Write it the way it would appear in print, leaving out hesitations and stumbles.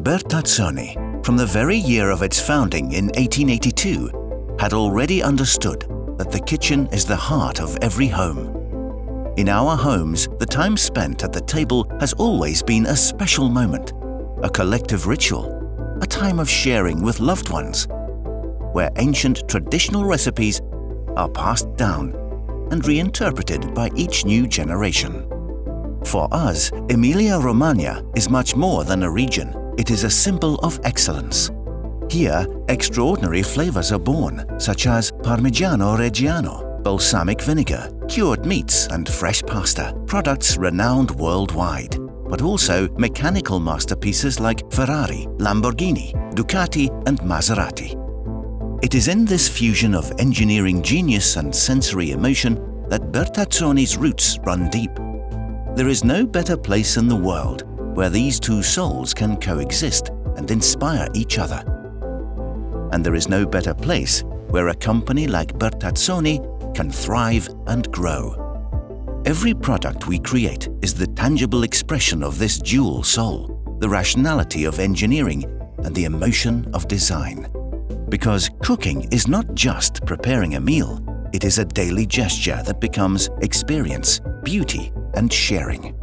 Bertazzoni, from the very year of its founding in 1882, had already understood that the kitchen is the heart of every home. In our homes, the time spent at the table has always been a special moment, a collective ritual, a time of sharing with loved ones, where ancient traditional recipes are passed down and reinterpreted by each new generation. For us, Emilia-Romagna is much more than a region. It is a symbol of excellence. Here, extraordinary flavors are born, such as Parmigiano Reggiano, balsamic vinegar, cured meats and fresh pasta, products renowned worldwide, but also mechanical masterpieces like Ferrari, Lamborghini, Ducati and Maserati. It is in this fusion of engineering genius and sensory emotion that Bertazzoni's roots run deep. There is no better place in the world where these two souls can coexist and inspire each other. And there is no better place where a company like Bertazzoni can thrive and grow. Every product we create is the tangible expression of this dual soul, the rationality of engineering and the emotion of design. Because cooking is not just preparing a meal, it is a daily gesture that becomes experience, beauty, and sharing.